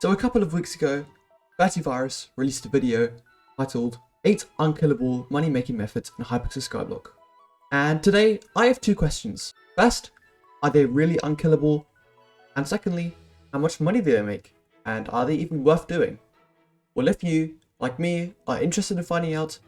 So a couple of weeks ago, Thirtyvirus released a video titled 8 Unkillable Money Making Methods in Hypixel Skyblock. And today I have two questions. First, are they really unkillable? And secondly, how much money do they make? And are they even worth doing? Well, if you, like me, are interested in finding out,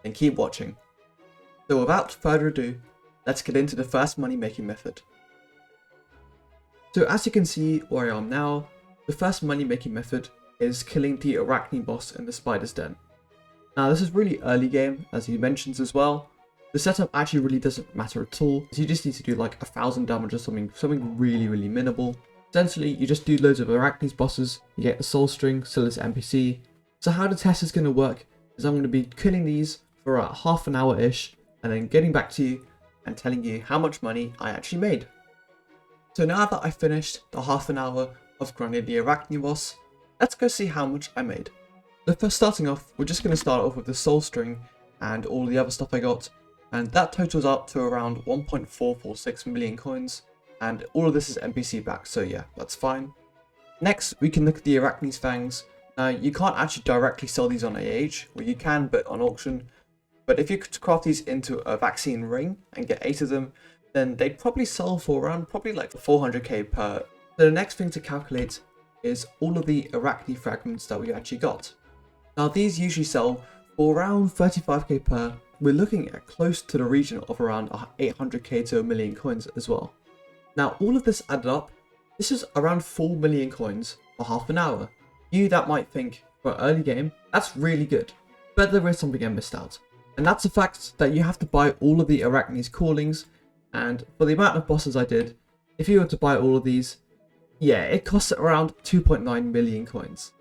then keep watching. So without further ado, let's get into the first money making method. So as you can see where I am now, the first money making method is killing the Arachne Boss in the Spider's Den. Now this is really early game, as he mentions as well. The setup actually really doesn't matter at all, so you just need to do like 1000 damage or something really minimal. Essentially, you just do loads of Arachne's bosses, you get a soul string, sell this NPC. So how the test is going to work is I'm going to be killing these for about half an hour-ish, and then getting back to you and telling you how much money I actually made. So now that I finished the half an hour of grinding the Arachne Boss, let's go see how much I made. So first, starting off, we're just going to start off with the soul string and all the other stuff I got, and that totals up to around 1.446 million coins, and all of this is NPC backed, so yeah, that's fine. Next, we can look at the Arachne's fangs. Now you can't actually directly sell these on AH, well you can but on auction, but if you could craft these into a vaccine ring and get 8 of them, then they'd probably sell for around like 400k per. So the next thing to calculate is all of the Arachne fragments that we actually got. Now these usually sell for around 35k per. We're looking at close to the region of around 800k to a million coins as well. Now all of this added up, this is around 4 million coins for half an hour. You that might think, for an early game, that's really good. But there is something I missed out. And that's the fact that you have to buy all of the Arachne's callings, and for the amount of bosses I did, if you were to buy all of these, yeah, it costs around 2.9 million coins.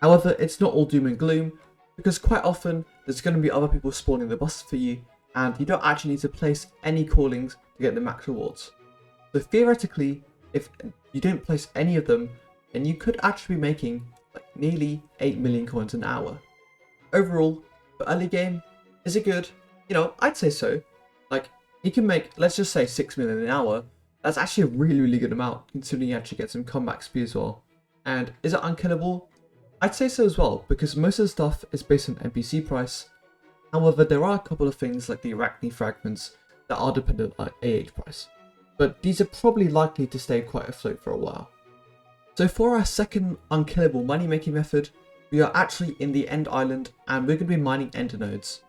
However, it's not all doom and gloom, because quite often there's going to be other people spawning the bosses for you, and you don't actually need to place any callings to get the max rewards. So theoretically, if you don't place any of them, then you could actually be making like nearly 8 million coins an hour. Overall, for early game, is it good? You know, I'd say so. Like, you can make, let's just say 6 million an hour. That's actually a really good amount, considering you actually get some comeback speed as well. And is it unkillable? I'd say so as well, because most of the stuff is based on NPC price. However, there are a couple of things like the Arachne fragments that are dependent on AH price. But these are probably likely to stay quite afloat for a while. So for our second unkillable money making method, we are actually in the End Island and we're going to be mining Ender nodes.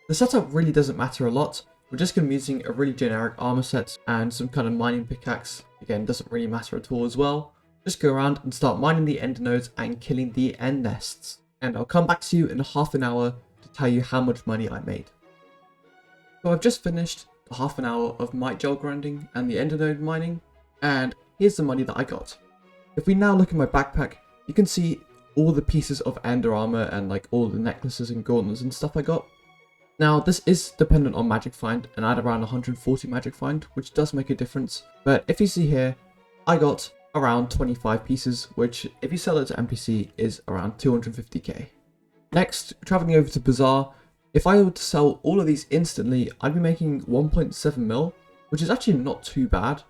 The setup really doesn't matter a lot. We're just going to be using a really generic armor set and some kind of mining pickaxe. Again, doesn't really matter at all as well. Just go around and start mining the Ender nodes and killing the end nests. And I'll come back to you in half an hour to tell you how much money I made. So I've just finished the half an hour of mite gel grinding and the Ender node mining, and here's the money that I got. If we now look at my backpack, you can see all the pieces of Ender armor and like all the necklaces and gauntlets and stuff I got. Now this is dependent on magic find, and I had around 140 magic find, which does make a difference. But if you see here, I got around 25 pieces, which if you sell it to NPC is around 250k. Next, traveling over to Bazaar, if I were to sell all of these instantly, I'd be making 1.7 mil, which is actually not too bad.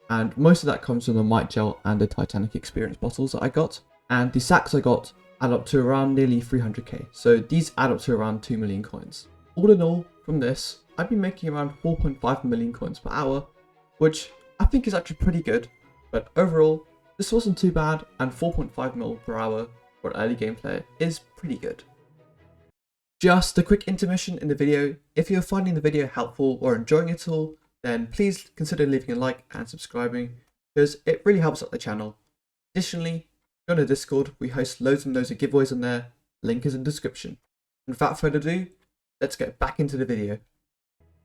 And most of that comes from the mite gel and the Titanic experience bottles that I got. And the sacks I got add up to around nearly 300k. So these add up to around 2 million coins. All in all, from this, I'd be making around 4.5 million coins per hour, which I think is actually pretty good. But overall, this wasn't too bad, and 4.5 mil per hour for an early game player is pretty good. Just a quick intermission in the video. If you're finding the video helpful or enjoying it all, then please consider leaving a like and subscribing, because it really helps out the channel. Additionally, go on the Discord, we host loads and loads of giveaways on there, link is in the description. And without further ado, let's get back into the video.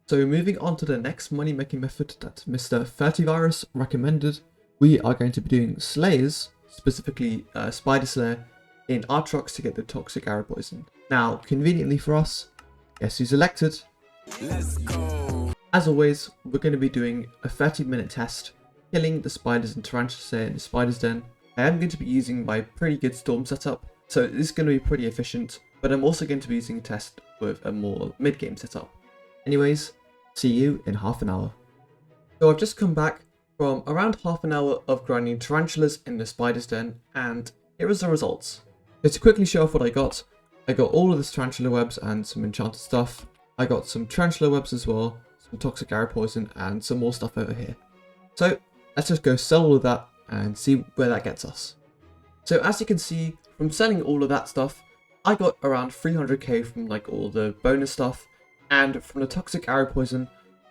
So moving on to the next money making method that Mr. Thirtyvirus recommended, we are going to be doing Slayers, specifically Spider Slayer, in Aatrox to get the toxic arrow poison. Now, conveniently for us, guess who's elected? Let's go! As always, we're going to be doing a 30-minute test, killing the spiders and tarantulas there in the spider's den. I am going to be using my pretty good storm setup, so this is going to be pretty efficient, but I'm also going to be using a test with a more mid-game setup. Anyways, see you in half an hour. So I've just come back from around half an hour of grinding tarantulas in the spider's den, and here is the results. So to quickly show off what I got all of this tarantula webs and some enchanted stuff. I got some tarantula webs as well, some toxic arrow poison, and some more stuff over here. So let's just go sell all of that and see where that gets us. So as you can see, from selling all of that stuff, I got around 300k from like all the bonus stuff, and from the toxic arrow poison,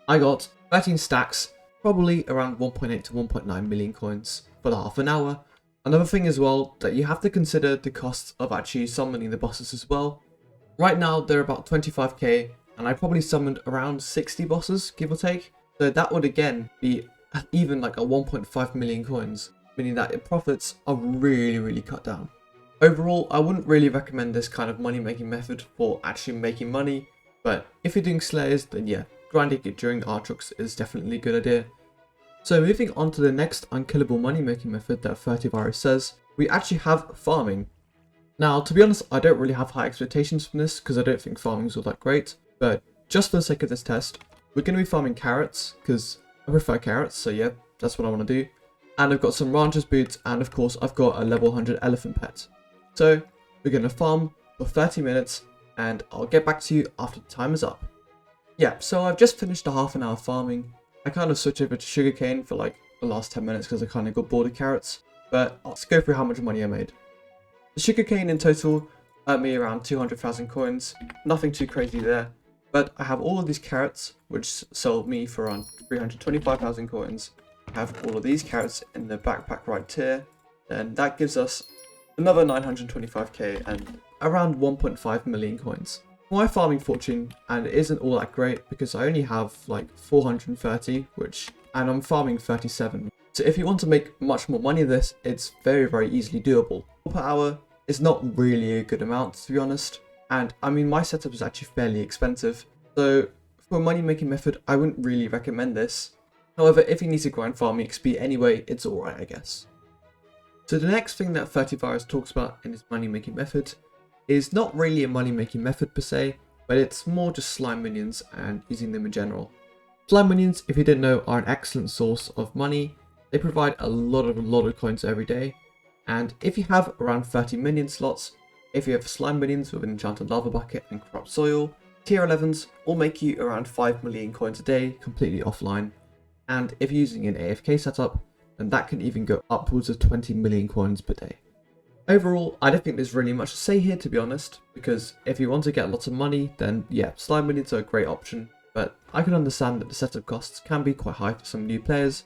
I got 13 stacks, probably around 1.8 to 1.9 million coins for the half an hour. Another thing as well, that you have to consider the costs of actually summoning the bosses as well. Right now they're about 25k, and I probably summoned around 60 bosses, give or take. So that would again be even like a 1.5 million coins, meaning that your profits are really cut down. Overall, I wouldn't really recommend this kind of money making method for actually making money, but if you're doing Slayers, then yeah, grinding it during Aatrox is definitely a good idea. So moving on to the next unkillable money making method that Thirtyvirus says, we actually have farming. Now to be honest, I don't really have high expectations from this because I don't think farming is all that great, but just for the sake of this test, we're going to be farming carrots because I prefer carrots, so yeah, that's what I want to do. And I've got some rancher's boots, and of course I've got a level 100 elephant pet. So we're going to farm for 30 minutes and I'll get back to you after the time is up. Yeah, so I've just finished a half an hour farming. I kind of switched over to sugarcane for like the last 10 minutes because I kind of got bored of carrots. But let's go through how much money I made. The sugarcane in total earned me around 200,000 coins. Nothing too crazy there. But I have all of these carrots, which sold me for around 325,000 coins. I have all of these carrots in the backpack right tier. Then that gives us another 925k and around 1.5 million coins. My farming fortune, and it isn't all that great because I only have like 430, and I'm farming 37. So if you want to make much more money of this, it's very easily doable. Per hour is not really a good amount, to be honest. And I mean, my setup is actually fairly expensive. So for a money making method, I wouldn't really recommend this. However, if you need to grind farming XP anyway, it's alright, I guess. So the next thing that Thirtyvirus talks about in his money making method is not really a money making method per se, but it's more just slime minions and using them in general. Slime minions, if you didn't know, are an excellent source of money. They provide a lot of coins every day, and if you have around 30 minion slots, if you have slime minions with an enchanted lava bucket and corrupt soil, tier 11s will make you around 5 million coins a day completely offline, and if you're using an AFK setup, then that can even go upwards of 20 million coins per day. Overall, I don't think there's really much to say here, to be honest, because if you want to get lots of money, then yeah, slime minions are a great option, but I can understand that the setup costs can be quite high for some new players.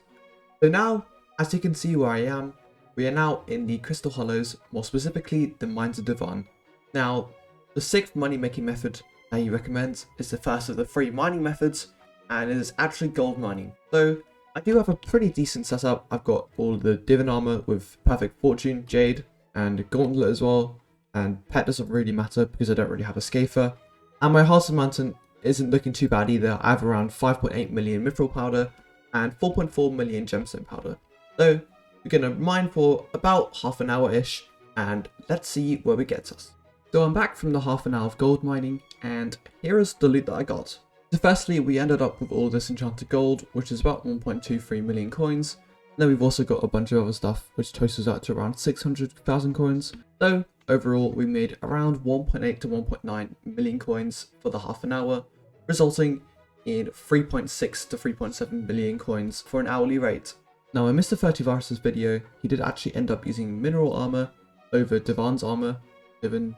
So now, as you can see where I am, we are now in the Crystal Hollows, more specifically the Mines of Divan. Now, the 6th money making method that he recommends is the first of the 3 mining methods, and it is actually gold mining. So I do have a pretty decent setup. I've got all the Divan armor with perfect fortune, jade, and gauntlet as well, and pet doesn't really matter because I don't really have a Scather. And my Hearts of Mountain isn't looking too bad either. I have around 5.8 million Mithril powder and 4.4 million Gemstone powder. So we're going to mine for about half an hour-ish, and let's see where it gets us. So I'm back from the half an hour of gold mining, and here is the loot that I got. So firstly, we ended up with all this enchanted gold, which is about 1.23 million coins. Then we've also got a bunch of other stuff, which totals out to around 600,000 coins. So overall, we made around 1.8 to 1.9 million coins for the half an hour, resulting in 3.6 to 3.7 billion coins for an hourly rate. Now in Mr. Thirtyvirus's video, he did actually end up using mineral armor over Divan's armor. Divan,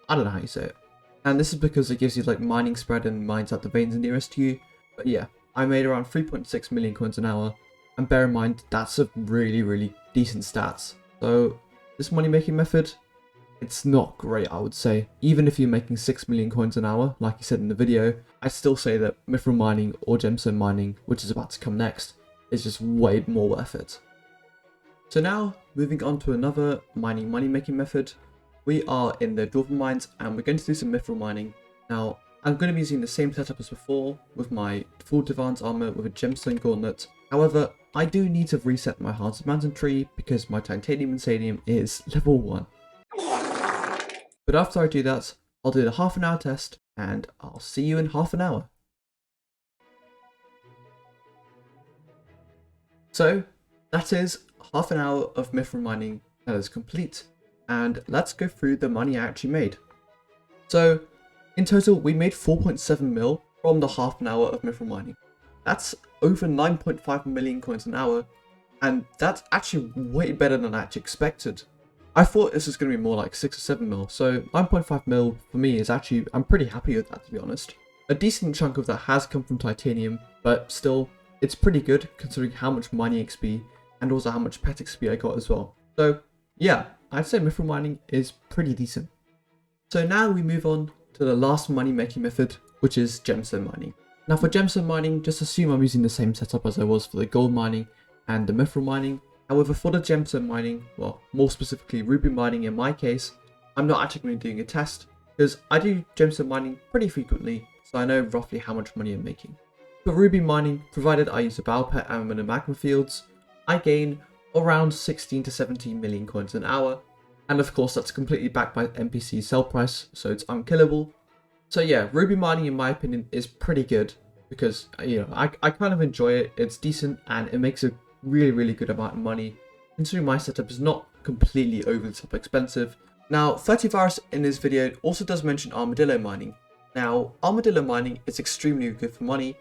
I don't know how you say it. And this is because it gives you like mining spread and mines out the veins nearest to you. But yeah, I made around 3.6 million coins an hour. And bear in mind, that's a really decent stats. So this money making method, it's not great, I would say. Even if you're making 6 million coins an hour, like he said in the video, I still say that Mithril Mining or Gemstone Mining, which is about to come next, is just way more worth it. So now, moving on to another mining money making method, we are in the Dwarven Mines and we're going to do some Mithril Mining. Now, I'm going to be using the same setup as before, with my full Divan's armor with a Gemstone Gauntlet. However, I do need to reset my Hearts of Mountain tree because my Titanium and Sadium is level 1. But after I do that, I'll do the half an hour test and I'll see you in half an hour. So that is half an hour of Mithril Mining that is complete. and let's go through the money I actually made. So in total, we made 4.7 mil from the half an hour of Mithril Mining. That's over 9.5 million coins an hour, and that's actually way better than I actually expected. I thought this was going to be more like 6 or 7 mil, so 9.5 mil for me is actually, I'm pretty happy with that, to be honest. A decent chunk of that has come from titanium, but still, it's pretty good considering how much mining XP and also how much pet XP I got as well. So yeah, I'd say Mithril Mining is pretty decent. So now we move on to the last money making method, which is Gemstone Mining. Now for Gemstone Mining, just assume I'm using the same setup as I was for the gold mining and the Mithril Mining. However, for the Gemstone Mining, well, more specifically Ruby Mining in my case, I'm not actually going to be doing a test because I do Gemstone Mining pretty frequently, so I know roughly how much money I'm making. For Ruby Mining, provided I use a Battle Pet and the Magma Fields, I gain around 16 to 17 million coins an hour, and of course that's completely backed by NPC sell price, so it's unkillable. So yeah, Ruby Mining in my opinion is pretty good because, you know, I kind of enjoy it, it's decent, and it makes a really good amount of money considering my setup is not completely over the top expensive. Now Thirtyvirus in this video also does mention Armadillo Mining. Now Armadillo Mining is extremely good for money,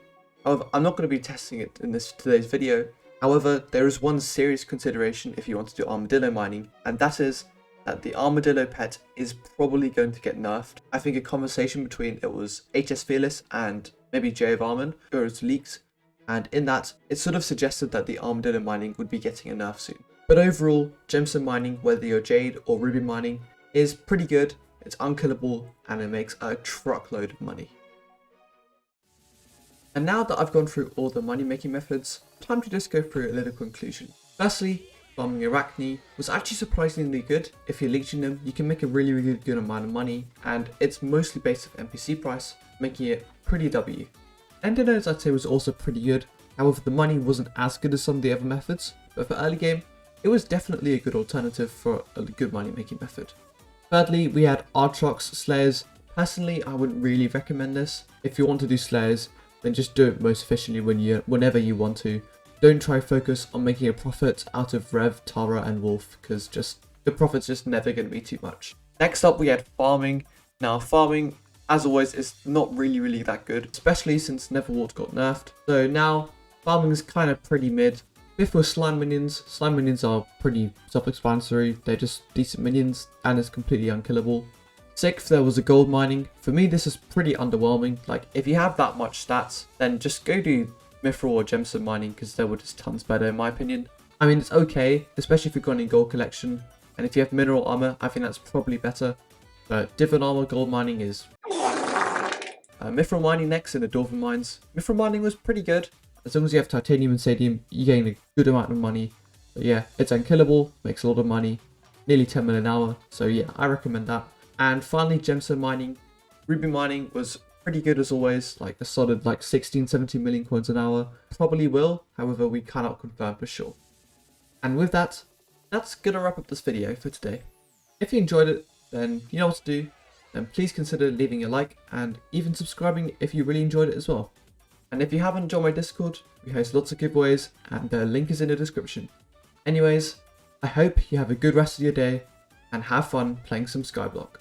however I'm not going to be testing it in today's video. However, there is one serious consideration if you want to do Armadillo Mining, and that is that the Armadillo pet is probably going to get nerfed. I think a conversation between it was HS Fearless and maybe J of Armand goes leaks, and in that, it sort of suggested that the Armadillo Mining would be getting a nerf soon. But overall, Gemstone Mining, whether you're Jade or Ruby Mining, is pretty good, it's unkillable, and it makes a truckload of money. And now that I've gone through all the money making methods, time to just go through a little conclusion. Firstly, farming Arachne was actually surprisingly good. If you're leeching them, you can make a really good amount of money, and it's mostly based off NPC price, making it pretty W. Ender nodes I'd say was also pretty good, however the money wasn't as good as some of the other methods, but for early game, it was definitely a good alternative for a good money making method. Thirdly, we had Aatrox Slayers. Personally, I wouldn't really recommend this. If you want to do Slayers, then just do it most efficiently whenever you want to. Don't try focus on making a profit out of Rev, Tara and Wolf, because the profit's just never going to be too much. Next up we had farming. Now farming, as always, is not really that good, especially since Neverwart got nerfed. So now farming is kind of pretty mid. Fifth was slime minions. Slime minions are pretty self-explanatory, they're just decent minions and it's completely unkillable. Sixth, there was a gold mining. For me, this is pretty underwhelming. Like, if you have that much stats, then just go do Mithril or Gemstone Mining because they were just tons better in my opinion. I mean, it's okay, especially if you've got any gold collection, and if you have mineral armor, I think that's probably better. But Divine Armor gold mining is... Mithril Mining next in the Dwarven Mines. Mithril Mining was pretty good. As long as you have titanium and sadium, you gain a good amount of money. But yeah, it's unkillable, makes a lot of money, nearly 10 mil an hour, so yeah, I recommend that. And finally, Gemstone Mining. Ruby Mining was pretty good as always, like a solid 16-17 million coins an hour. Probably will, however we cannot confirm for sure. And with that, that's gonna wrap up this video for today. If you enjoyed it, then you know what to do. Then please consider leaving a like and even subscribing if you really enjoyed it as well. And if you haven't joined my Discord, we host lots of giveaways and the link is in the description. Anyways, I hope you have a good rest of your day and have fun playing some Skyblock.